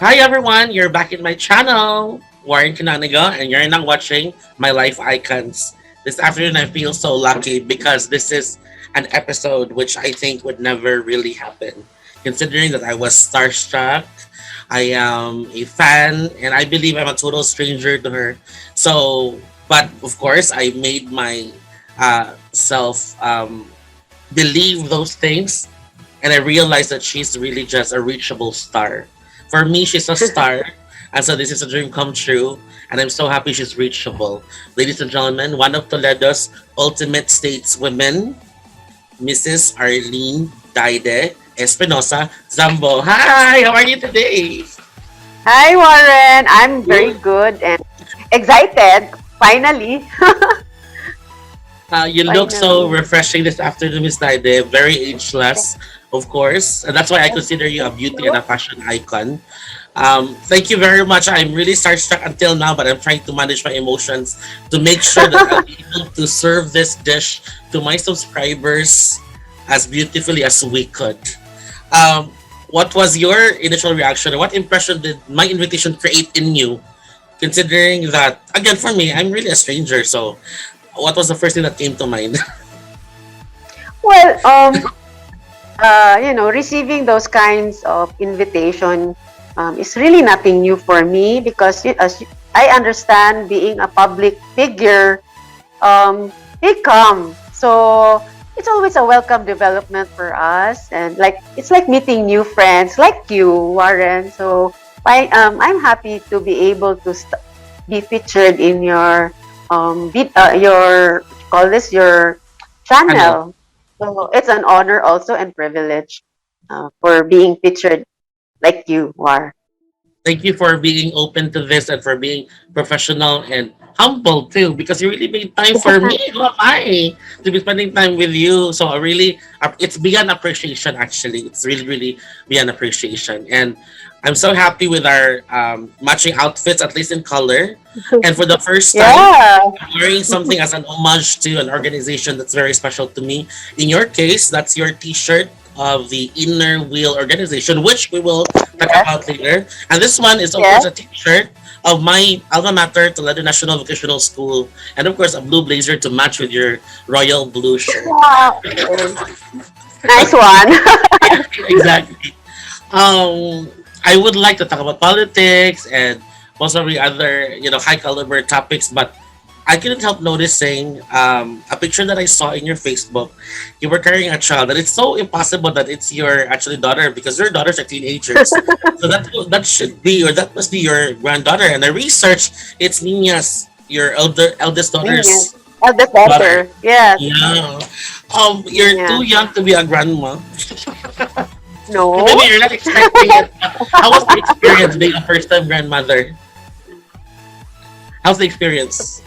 Hi everyone, you're back in my channel, Warren Cananigo, and you're now watching my life icons. This afternoon I feel so lucky because this is an episode which I think would never really happen. Considering that I was starstruck, I am a fan, and I believe I'm a total stranger to her. So, but of course, I made my self believe those things, and I realized that she's really just a reachable star. For me, she's a star, and so this is a dream come true, and I'm so happy she's reachable. Ladies and gentlemen, one of Toledo's ultimate stateswomen, Mrs. Arlene DYDEE Espinosa-ZAMBO. Hi, how are you today? Hi, Warren. I'm very good and excited. Finally. You look so Finally. refreshing this afternoon, Miss DYDEE. Very ageless, of course. And that's why I consider you a beauty and a fashion icon. Thank you very much. I'm really starstruck until now, but I'm trying to manage my emotions to make sure that I'll be able to serve this dish to my subscribers as beautifully as we could. What was your initial reaction, or what impression did my invitation create in you? Considering that, again, for me, I'm really a stranger. So, what was the first thing that came to mind? Well, receiving those kinds of invitation is really nothing new for me because I understand being a public figure, they come. So it's always a welcome development for us, and it's like meeting new friends like you, Warren. So I'm happy to be able to be featured in your your what you call this your Ano? channel. So it's an honor also and privilege for being featured like you are. Thank you for being open to this and for being professional and humble too, because you really made time for me. Who am I to be spending time with you? So I really, it's beyond appreciation. Actually, it's really, really beyond appreciation, and I'm so happy with our matching outfits, at least in color. And for the first time, Yeah. I'm wearing something as an homage to an organization that's very special to me. In your case, that's your T-shirt of the Inner Wheel organization, which we will talk Yes. about later. And this one is, of course, Yes. a T-shirt of my alma mater, Toledo National Vocational School, and of course, a blue blazer to match with your royal blue shirt. Wow. Nice one. Exactly. Um, I would like to talk about politics and possibly other, high caliber topics, but I couldn't help noticing a picture that I saw in your Facebook. You were carrying a child, and it's so impossible that it's your actually daughter because your daughters are teenagers. So that should be, or that must be your granddaughter. And I researched, it's Nina's, your eldest Yes. daughter's Eldest daughter. daughter. Yes. Yeah. You're Yeah. too young to be a grandma. No. Maybe you're not expecting it. How was the experience being a first-time grandmother? How's the experience?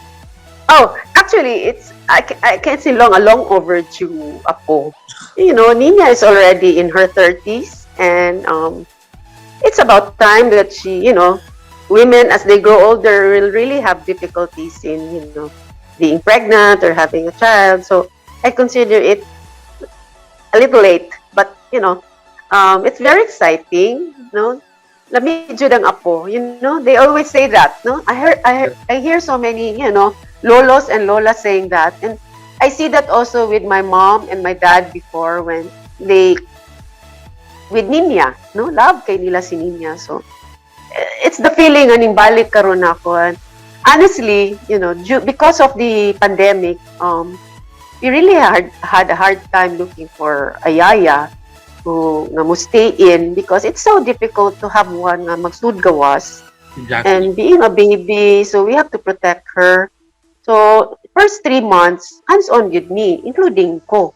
Oh, actually, I can say a long overdue apo. Nina is already in her 30s, and it's about time that women as they grow older will really have difficulties in being pregnant or having a child. So I consider it a little late, but it's very exciting. Lamig jud ang apo. They always say that. No, I hear so many lolos and lolas saying that, and I see that also with my mom and my dad before when they with Ninya. No, love kay nila si Ninya. So it's the feeling aning balik karon ako. And honestly, because of the pandemic, we really had a hard time looking for a yaya who nga mo stay in because it's so difficult to have one nga magsud gawas Exactly. and being a baby, so we have to protect her. So first 3 months hands on with me, including ko.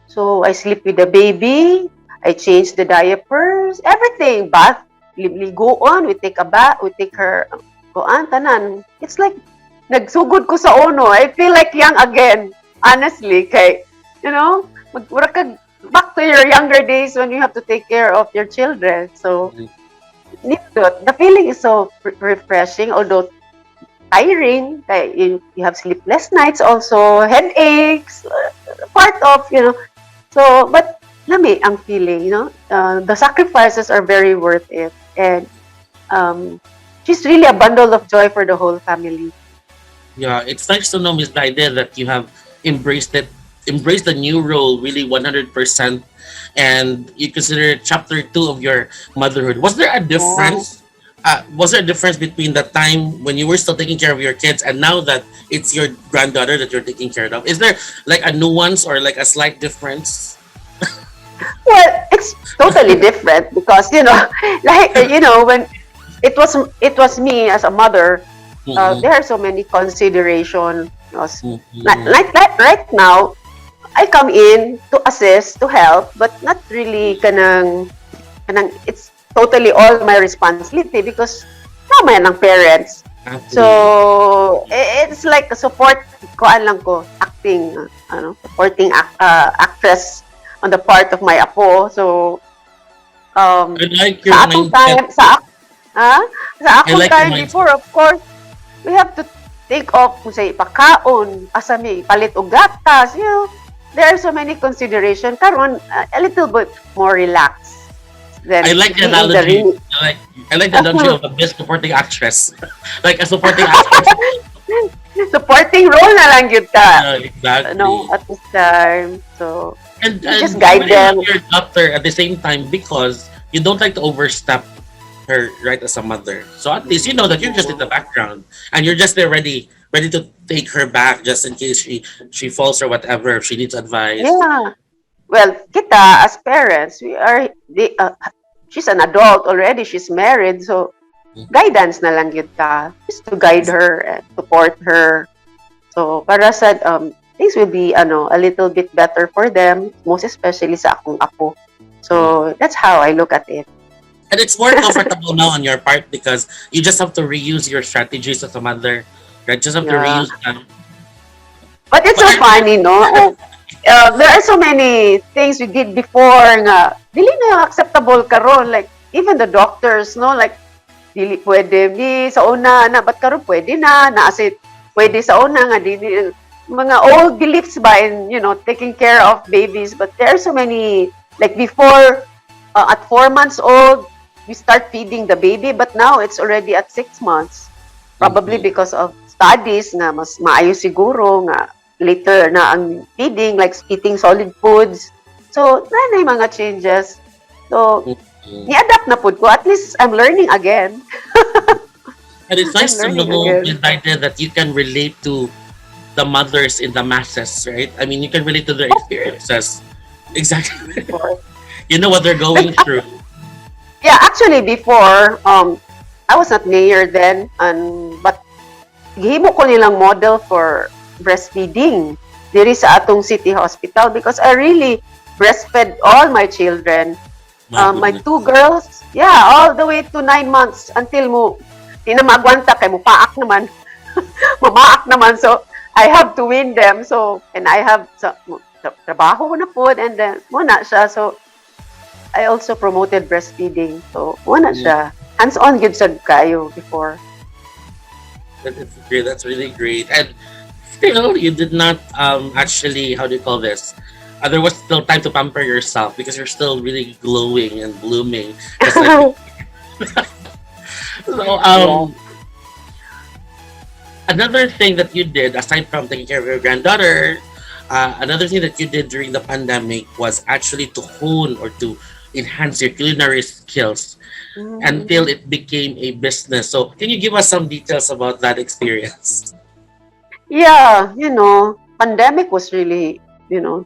So I sleep with the baby. I change the diapers, everything. Bath, go on. We take a bath. We take her. Go on, tanan. It's like nagsugod ko sa uno. I feel like young again. Honestly, kay mura ka back to your younger days when you have to take care of your children. So the feeling is so refreshing, although tiring. You have sleepless nights also, headaches, part of, So, but lami ang feeling, the sacrifices are very worth it. And she's really a bundle of joy for the whole family. Yeah, it's nice to know, Miss Daide, that you have embraced it, embraced the new role really 100%, and you consider it chapter two of your motherhood. Was there a Yeah. difference? Was there a difference between the time when you were still taking care of your kids and now that it's your granddaughter that you're taking care of? Is there like a nuance or like a slight difference? Well, it's totally different because, like, when it was me as a mother, Mm-mm, there are so many consideration. mm-mm, Like right now, I come in to assist, to help, but not really kanang it's totally all my responsibility because naman ng parents. absolutely. So it's like a support koan lang ko, acting, supporting actress on the part of my apo. So I like your sa akong mindset. time ha? Sa I akong like your time mindset. before, of course, we have to take off kung say pagkaon, asa mi palit og gatas, there are so many consideration karon, a little bit more relaxed I than like the being the analogy. really I like the analogy of a best supporting actress, like a supporting actress. supporting role na lang yun ka, Exactly. at this time. So you And just you guide really love them. your daughter at the same time because you don't like to overstep her right as a mother. So at least you know that you're just in the background and you're just there ready to take her back just in case she falls or whatever if she needs advice. Yeah. Well, kita as parents, she's an adult already. She's married, so guidance na lang yun ka, just to guide her and support her. So para sa things will be a little bit better for them, most especially sa akong apo. So that's how I look at it. And it's more comfortable now on your part because you just have to reuse your strategies as a mother. Right? Just have to Yeah. reuse them. But it's But so I, funny, no? There are so many things we did before nga dili na acceptable karon, like even the doctors, no, like dili pwede ni sa una na, but karon pwede na as pwede sa una nga dili mga old beliefs ba in taking care of babies. But there are so many, like before, at 4 months old we start feeding the baby, but now it's already at 6 months, probably Mhm. because of studies nga mas maayo siguro nga later na ang feeding, like eating solid foods. So na mga changes. So Mhm. ni-adapt na pud ko, at least I'm learning again. And it's I'm nice to learning know, again. Miss Daida, that you can relate to the mothers in the masses, right? I mean, you can relate to their experiences. Exactly. Before. You know what they're But going through. yeah, actually before, I was not mayor then, and but gihimo ko nilang model for breastfeeding diri sa atong city hospital because I really breastfed all my children. My My goodness. two girls, yeah, all the way to 9 months until mo di na magwanta kay mo paak naman. Mamaak naman, so I have to win them. So and I have trabaho na pod, and then mo na siya. So I also promoted breastfeeding. So mo na Mm, siya. Hands-on gyud sa kayo before. that is great. That's really great. And still, you did not actually, how do you call this? There was still time to pamper yourself because you're still really glowing and blooming, just like so. Yeah. Another thing that you did aside from taking care of your granddaughter, another thing that you did during the pandemic was actually to hone or to enhance your culinary skills until Mm. it became a business. So, can you give us some details about that experience? Yeah, pandemic was really,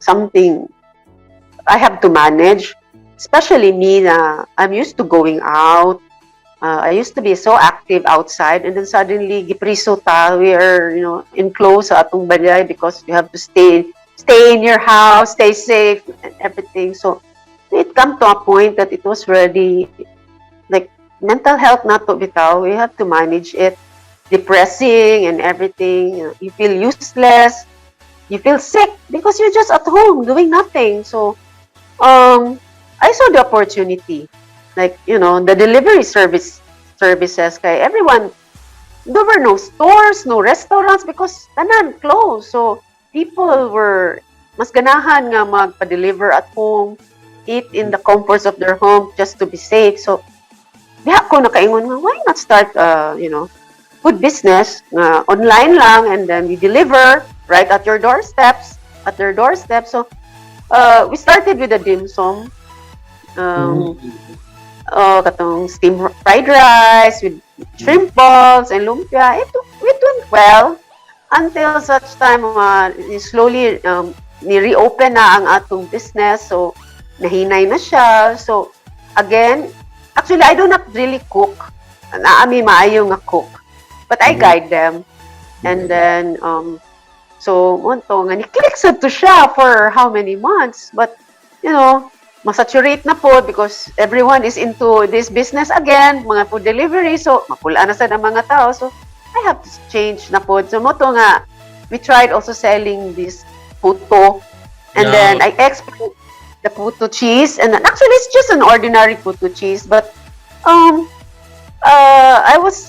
something I have to manage, especially me na I'm used to going out. I used to be so active outside, and then suddenly gipriso ta, we are, enclosed sa atong balay because we have to stay in your house, stay safe, and everything. So it come to a point that it was really like mental health not to bitaw. We have to manage it, depressing and everything. You feel useless. You feel sick because you're just at home doing nothing. So I saw the opportunity, like the delivery services. Kay everyone, there were no stores, no restaurants because tanan closed. So people were mas ganahan nga magpa-deliver at home, eat in the comforts of their home just to be safe. So diha ko nakaingon nga, why not start food business nga online lang, and then we deliver right at your doorsteps, at their doorstep. So we started with the dim sum. Um, katong steamed fried rice with shrimp balls and lumpia. It went well until such time slowly ni-reopen na ang atong business. So nahinay na siya. So again, actually I do not really cook. Naami maayo nga cook. But I guide them. And then so monto nga ni-click sa to siya for how many months. But masaturate na po because everyone is into this business again, mga food delivery. So, mapula na sa mga tao. So, I have to change na po. So, moto nga, we tried also selling this puto. And then, I export the puto cheese. And then, actually, it's just an ordinary puto cheese. But, I was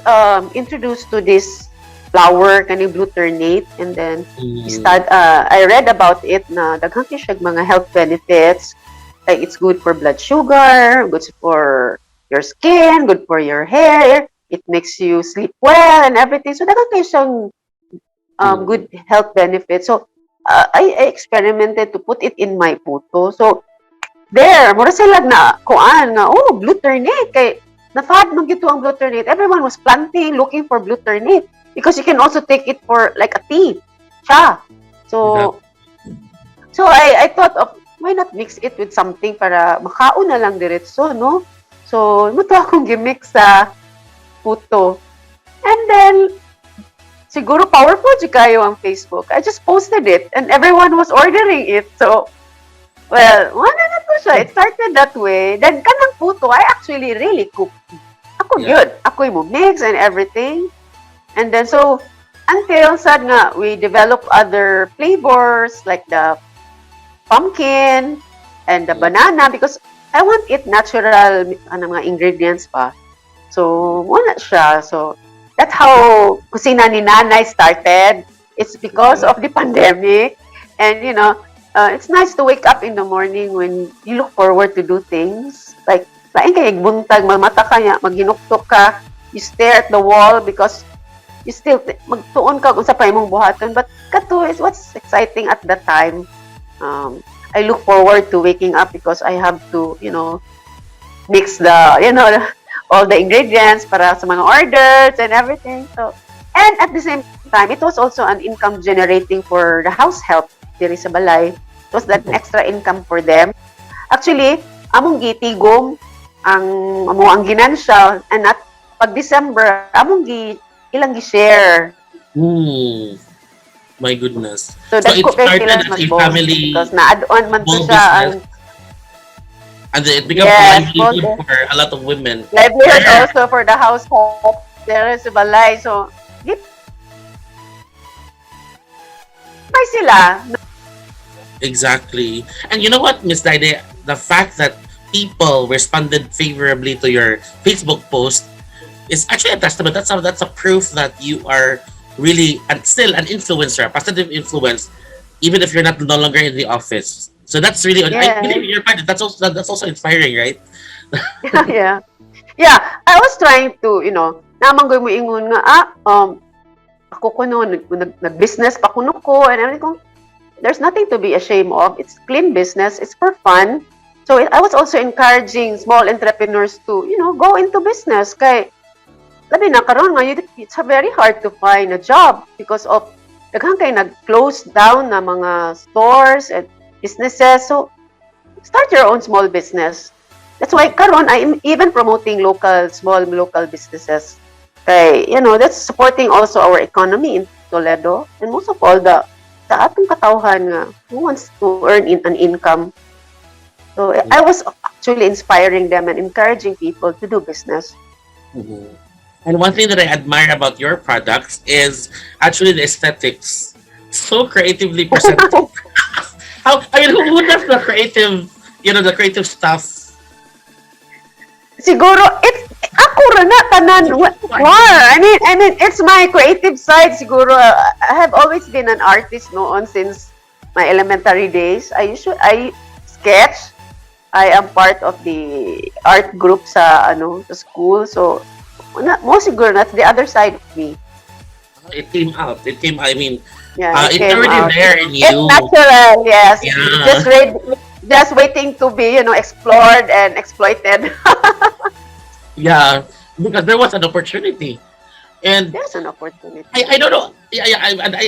introduced to this flour, kaning glutamate. And then, I read about it na daghang siya mga health benefits. Like it's good for blood sugar, good for your skin, good for your hair. It makes you sleep well and everything. So daghang kayo siyang good health benefits. So I experimented to put it in my puto. So there, mura sila na kuan nga, glutamate kay na-fad man gito ang glutamate. Everyone was planting, looking for glutamate because you can also take it for like a tea, cha. So I thought of why not mix it with something para makaon na lang diretso, no? So, muto akong gimix sa puto. And then, siguro powerful di kayo ang Facebook. I just posted it and everyone was ordering it. So, well, wala na to siya. It started that way. Then, kanang puto, I actually really cook. Ako good. Ako mo mix and everything. And then, so, until sad nga, we develop other flavors like the pumpkin and the banana because I want it natural mga ingredients pa. So, wala siya. So, that's how kusina ni Nanay started. It's because of the pandemic. And, it's nice to wake up in the morning when you look forward to do things. Like, lain kay buntag, magmata ka niya, maghinuktok ka, you stare at the wall because you still, magtuon ka kung sa pa imong buhaton. But, kato is what's exciting at that time. I look forward to waking up because I have to, mix the, all the ingredients para sa mga orders and everything. So, and at the same time, it was also an income generating for the house help diri sa balay. It was that extra income for them. Actually, among gitigom ang ginansya and at pag December, ilang gi-share. My goodness. So it started as a family because na-add-on man to siya. And then it became a livelihood for a lot of women. Livelihood also for the household. There is a balay. So, may sila. Exactly. And you know what, Miss DYDEE? The fact that people responded favorably to your Facebook post is actually a testament. That's a proof that you are really and still an influencer, a positive influence, even if you're no longer in the office. So that's really, I believe you're right. That's also inspiring, right? Yeah. I was trying to, naman mo ingon nga, ako kuno nag-business pa kuno ko and everything. There's nothing to be ashamed of. It's clean business. It's for fun. So I was also encouraging small entrepreneurs to, go into business. Kay labi na karon nga it's very hard to find a job because of daghang kay nag-close down na mga stores and businesses. So start your own small business. That's why karon I'm even promoting small local businesses. Kay that's supporting also our economy in Toledo and most of all the sa atong katawhan nga who wants to earn an income. So I Yeah. was actually inspiring them and encouraging people to do business. Mhm. And one thing that I admire about your products is actually the aesthetics. So creatively presented. How I mean, who does the creative, the creative stuff? Siguro it's ako ra na tanan war. I mean it's my creative side siguro. I have always been an artist noon since my elementary days. I sketch. I am part of the art group sa school. So mo siguro that's the other side of me. It came out. It came. I mean, Yeah, it it's came already out. there in It's you. natural, yes. Yeah, Just waiting to be, explored and exploited. yeah. Because there was an opportunity, and There's an opportunity. I don't know. Yeah, yeah.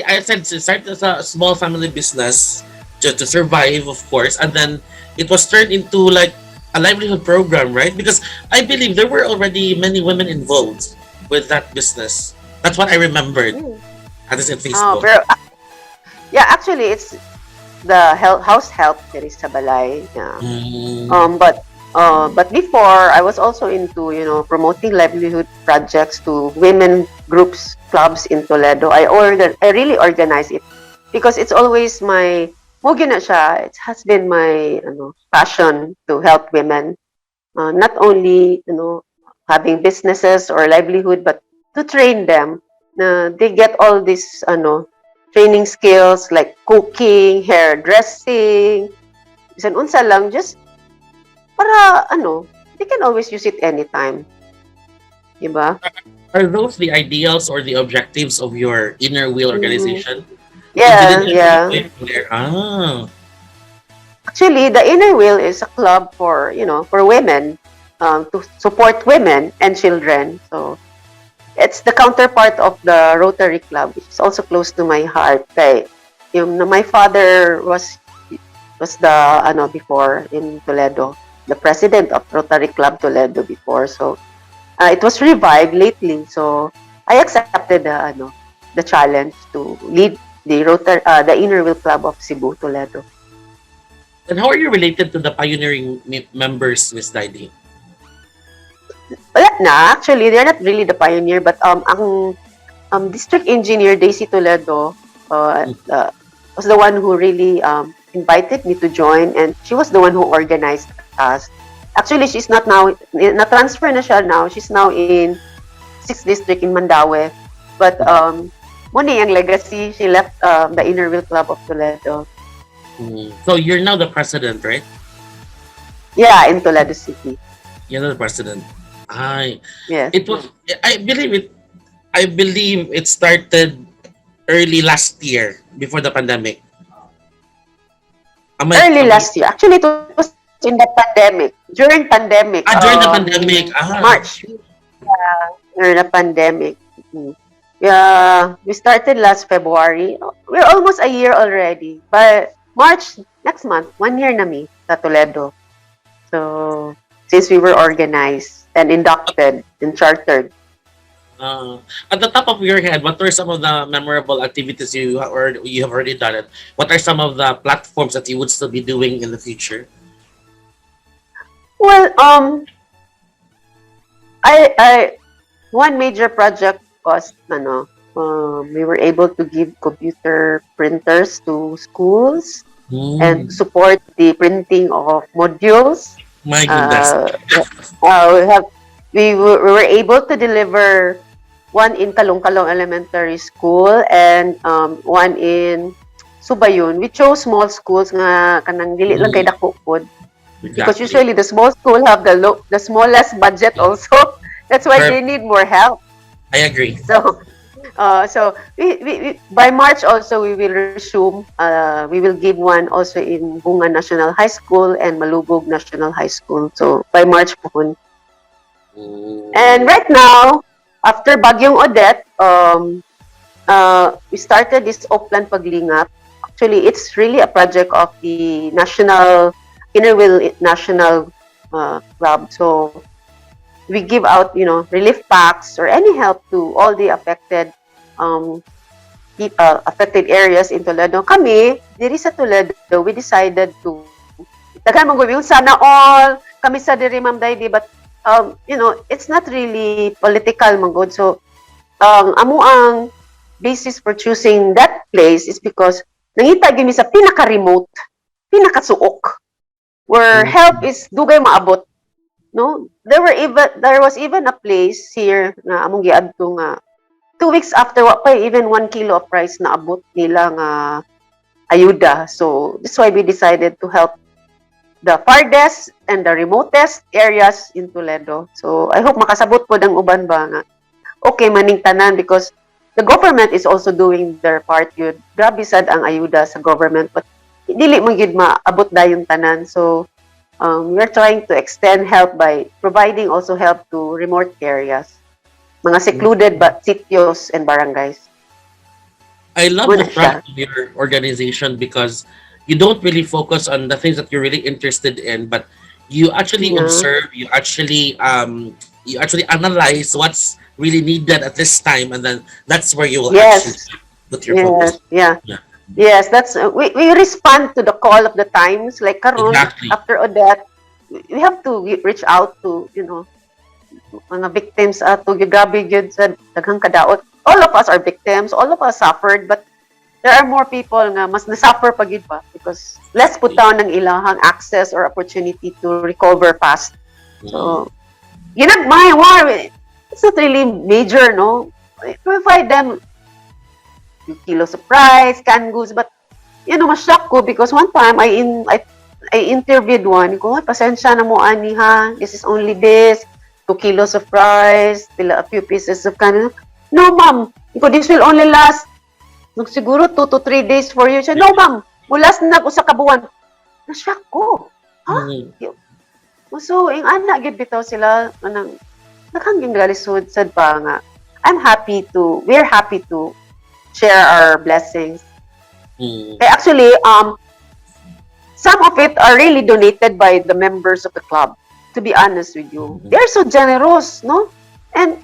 I said to start as a small family business to survive, of course, and then it was turned into like a livelihood program, right? Because I believe there were already many women involved with that business. That's what I remembered. Mm. At least in Oh, Facebook. pero yeah, actually, it's the house help there is sa balay. Yeah. Mm, But before I was also into promoting livelihood projects to women groups clubs in Toledo. I really organize it because it's always my mugi na siya. It has been my passion to help women, not only having businesses or livelihood, but to train them. They get all these training skills like cooking, hairdressing, bisan unsa lang, just para they can always use it anytime, 'di ba? are those the ideals or the objectives of your inner wheel Mhm. organization? Did it Yeah, ever yeah. go from there? Ah, Actually, the Inner Wheel is a club for women, to support women and children. So it's the counterpart of the Rotary Club, which is also close to my heart. Kay, my father was the before in Toledo, the president of Rotary Club Toledo before. So it was revived lately. So I accepted the challenge to lead the Inner Wheel Club of Cebu Toledo. and how are you related to the pioneering members, Miss Didi? Wala na, actually, they're not really the pioneer, but ang District Engineer Daisy Toledo was the one who really invited me to join, and she was the one who organized us. Actually, she's not now, na-transfer na siya now. She's now in 6th District in Mandaue. But muna yung legacy, she left the Inner Wheel Club of Toledo. So you're now the president, right? Yeah, in Toledo City. You're now the president. I Yes. it was. I believe it. I believe it started early last year before the pandemic. Am I? Early last year. Actually, it was in the pandemic. During pandemic, During the pandemic. March. During the pandemic. Mm. Yeah, we started last February. We're almost a year already. But March, next month, 1 year na mi sa Toledo. So, since we were organized and inducted and chartered. At the top of your head, what are some of the memorable activities you have already done it? What are some of the platforms that you would still be doing in the future? Well, I one major project was we were able to give computer printers to schools and Hmm. support the printing of modules. My goodness. Uh, uh, we were able to deliver one in Kalong Elementary School and one in Subayon. We chose small schools nga kanang dili lang kay dako pod, because Exactly. usually the small school have the smallest budget also. That's why they need more help. I agree. So we by March also we will resume. We will give one also in Bunga National High School and Malugog National High School. So by March po. And right now, after Bagyong Odette, we started this Oplan Paglingap. Actually, it's really a project of the Inner Wheel National Club. So we give out, relief packs or any help to all the affected affected areas in Toledo. Kami, diri sa Toledo, we decided to daghan mong yung sana all kami sa diri Ma'am Daydi, but it's not really political man good. So amo ang basis for choosing that place is because nangita gyud mi sa pinaka-remote, pinaka-suok, where help is dugay maabot. No, there was even a place here nga among giadto nga 2 weeks after wa pa even 1 kilo of rice na abot nila nga ayuda. So that's why we decided to help the farthest and the remotest areas in Toledo. So I hope makasabot po ng uban ba nga okay maning tanan, because the government is also doing their part yun. Grabe sad ang ayuda sa government, but dili man gyud maabot dayon tanan. So we're trying to extend help by providing also help to remote areas, mga secluded but sitios and barangays. I love the Muna siya. front of your organization because you don't really focus on the things that you're really interested in, but you actually Yeah. observe, you actually analyze what's really needed at this time, and then that's where you will actually Yes. put your Yes. focus. Yeah. Yeah, Yes, that's we respond to the call of the times. Like karon exactly. after Odette, we have to reach out to mga victims ato gyud, grabe gyud sa daghang kadaot. All of us are victims, all of us suffered, but there are more people nga mas nasuffer pa gyud pa because less put down ng ilahang access or opportunity to recover fast. So ginagmay war, it's not really major, no? We provide them kilos of rice, canned goods, but ma-shock ko because one time I interviewed one. Ko, pasensya na mo ani ha. This is only this. 2 kilos of rice, a few pieces of canned. No, ma'am. Ko, this will only last siguro 2 to 3 days for you. Siya, no, ma'am. Mulas na usa ka buwan. Na-shock ko. Ha? So, yung anak, gid bitaw sila, naghanggang galisod, sad pa nga. We're happy to share our blessings. Actually, some of it are really donated by the members of the club, to be honest with you. They're so generous, no? And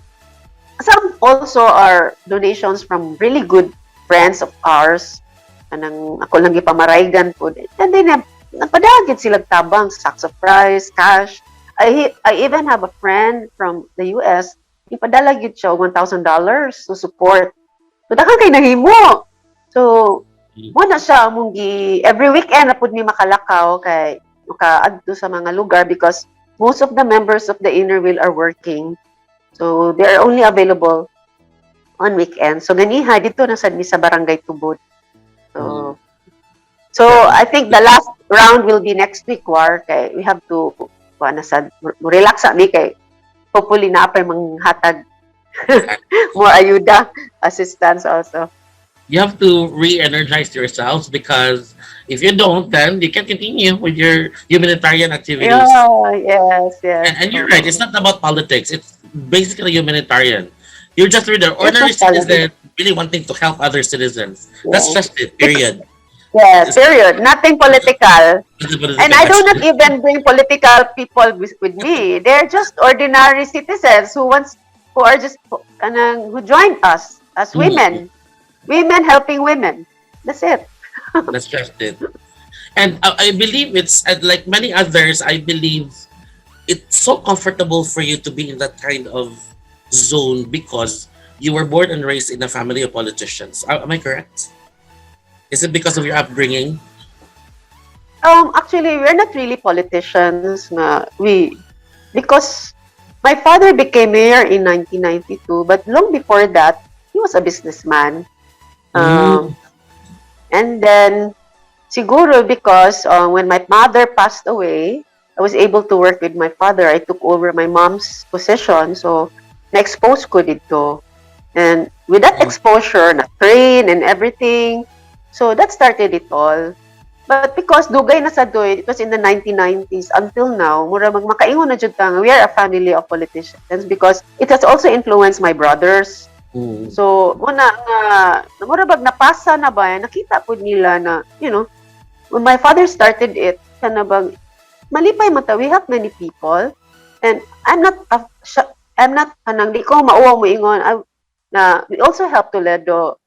some also are donations from really good friends of ours. Anang ako lang ipamaraygan po. And then, napadagid silang tabang, sacks of rice, cash. I even have a friend from the US, ipadala gyud siya $1,000 to support. So, dakan kay nahimo. So, mo na siya among every weekend na pud ni makalakaw kay makaadto sa mga lugar because most of the members of the inner wheel are working. So, they are only available on weekends. So, ganiha dito na sad mi sa Barangay Tubod. So, I think the last round will be next week, War. Kay we have to relax mi kay hopefully na pa manghatag more ayuda, assistance also. You have to re-energize yourselves because if you don't, then you can continue with your humanitarian activities. Yeah, yes. And you're right, it's not about politics. It's basically humanitarian. You're just really an It's ordinary not politics. citizen really wanting to help other citizens. That's just it, period. Yes, period. Nothing political. And I do not Actually. even bring political people with me. They're just ordinary citizens who joined us as women. Women helping women. That's it. That's just it. And I believe it's like many others. I believe it's so comfortable for you to be in that kind of zone because you were born and raised in a family of politicians. Am I correct? Is it because of your upbringing? Actually, we're not really politicians. Because my father became mayor in 1992, but long before that, he was a businessman. And then, siguro because when my mother passed away, I was able to work with my father. I took over my mom's position. So, na-expose ko dito. And with that exposure, na-train and everything, so that started it all. But because dugay na sa doy, it was in the 1990s until now, mura makaingon na jud ta nga we are a family of politicians because it has also influenced my brothers. So, muna mura bag napasa na ba, nakita po nila na, when my father started it, kana bang malipay mata, we help many people. And I'm not kanang di ko mauwa mo ingon na we also help Toledo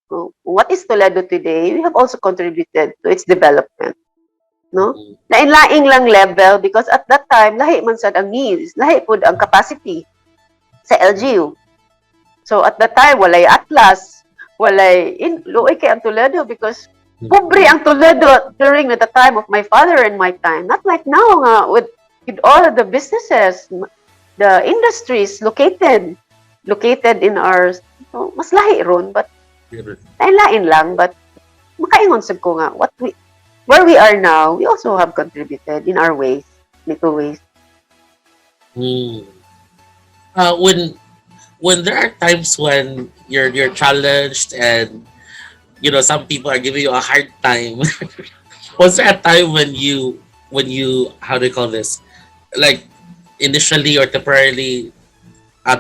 what is Toledo today, we have also contributed to its development. No? Mhm. Lain-laing lang level because at that time, lahi man sad ang needs, lahi po ang capacity sa LGU. So at that time, walay Atlas, walay luoy kay ang Toledo because pobre ang Toledo during the time of my father and my time. Not like now nga with all of the businesses, the industries located in our, so, mas lahi ron, but lain-lain lang, but makaingon sad ko nga where we are now, we also have contributed in our ways, little ways. Mm. When there are times when you're challenged and some people are giving you a hard time, was there a time when you how do you call this, like initially or temporarily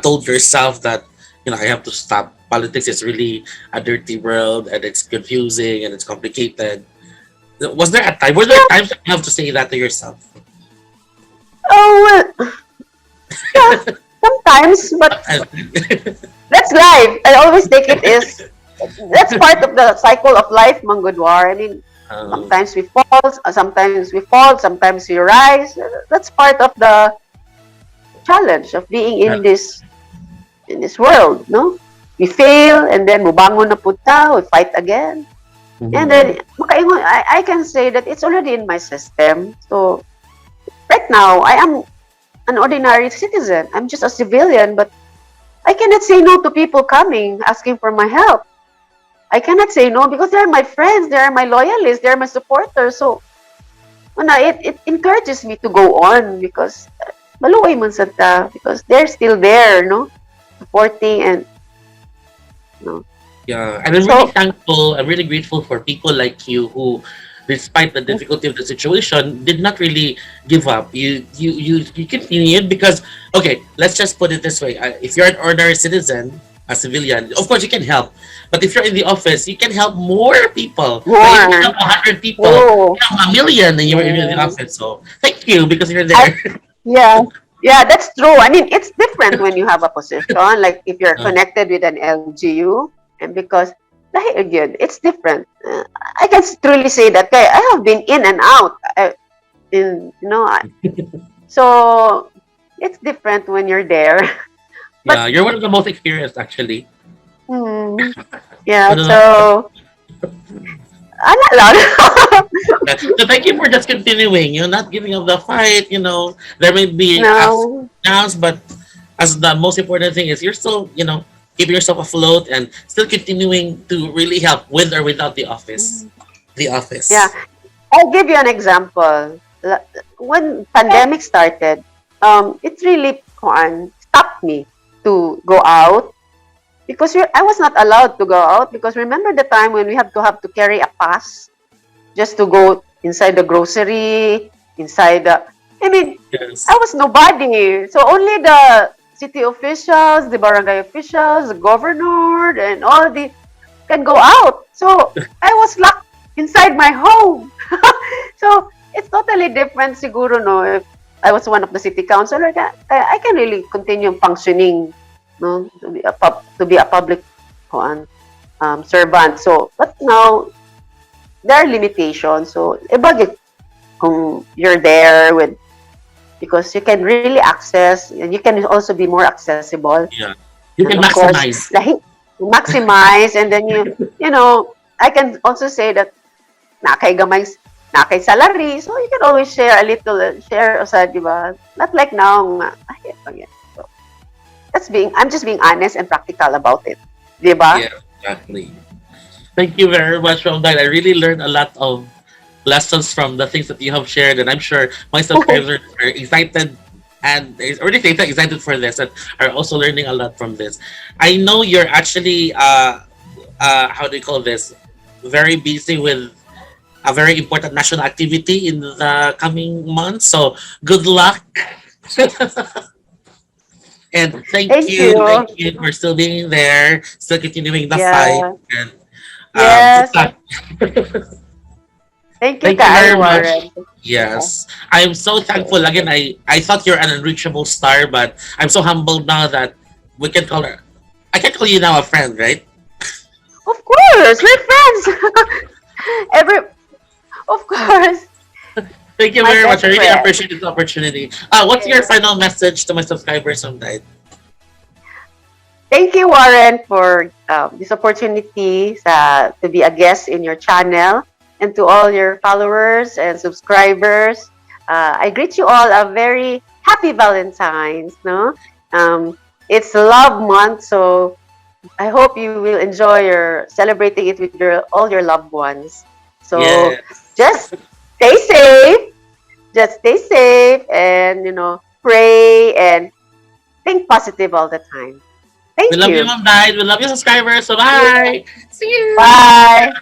told yourself that I have to stop. Politics is really a dirty world and it's confusing and it's complicated. Was there a time? Were there times that you have to say that to yourself? Oh, well, yeah, sometimes, but that's life. I always take it as that's part of the cycle of life, Manggudwar. I mean, um, sometimes we rise. That's part of the challenge of being yeah. in this world, no? We fail and then mubangon na punta, we fight again. And Mhm. then I can say that it's already in my system. So right now I am an ordinary citizen. I'm just a civilian, but I cannot say no to people coming asking for my help. I cannot say no because they're my friends, they're my loyalists, they're my supporters. So it encourages me to go on because maluoy man sad ta because they're still there, no? Supporting and no. Yeah, and I'm really So thankful. I'm really grateful for people like you who, despite the difficulty of the situation, did not really give up. You continued because okay, let's just put it this way: if you're an ordinary citizen, a civilian, of course you can help. But if you're in the office, you can help more people. Like if you more. help 100 people, Oh, a million, and you're in the yes. office. So thank you because you're I there. Yeah. Yeah, that's true. I mean, it's different when you have a position, like if you're connected with an LGU, and because lahi again, it's different. I can truly say that kaya I have been in and out. So it's different when you're there. Yeah, But you're one of the most experienced actually. hmm, yeah, One of the so not allowed. So thank you for just continuing, not giving up the fight. There may be ups No. and downs, but as the most important thing is you're still, keeping yourself afloat and still continuing to really help with or without the office. The Yeah, office. I'll give you an example. When pandemic started, it really stopped me to go out because I was not allowed to go out because remember the time when we have to carry a pass just to go inside the grocery, inside the. I mean, I Yes. was nobody. So only the city officials, the barangay officials, the governor, and all the can go out. So I was locked inside my home. So it's totally different siguro no if I was one of the city councilor I can really continue functioning no to be a public servant. So but now there are limitations. So ibagay kung you're there with because you can really access and you can also be more accessible Yeah. You and can of course maximize. like maximize and then I can also say that nakay gamay nakay salary so you can always share a little share sa di ba not like now nga ay pag so I'm just being honest and practical about it di ba. Yeah, exactly. Thank you very much from that. I really learned a lot of lessons from the things that you have shared, and I'm sure my subscribers are excited and is already excited for this and are also learning a lot from this. I know you're actually how do you call this? Very busy with a very important national activity in the coming months. So good luck. And Thank you. thank you for still being there, still continuing the fight. Yeah, And good yes, luck. thank you Thank you kaayo very much. Warren. Yeah. Yes, I'm so thankful. Again, I thought you're an unreachable star, but I'm so humbled now that we can call her. I can call you now a friend, right? Of course, we're friends. Every, of course, Thank you my very much. I best really friend. appreciate this opportunity. What's your Yeah. final message to my subscribers tonight? Thank you, Warren, for this opportunity to be a guest in your channel, and to all your followers and subscribers. I greet you all a very happy Valentine's. No, it's Love Month, so I hope you will enjoy your celebrating it with your all your loved ones. So Yes. just stay safe, and pray and think positive all the time. We Thank love you, you. Mom Died. We love you, subscribers. Bye. See you. Bye.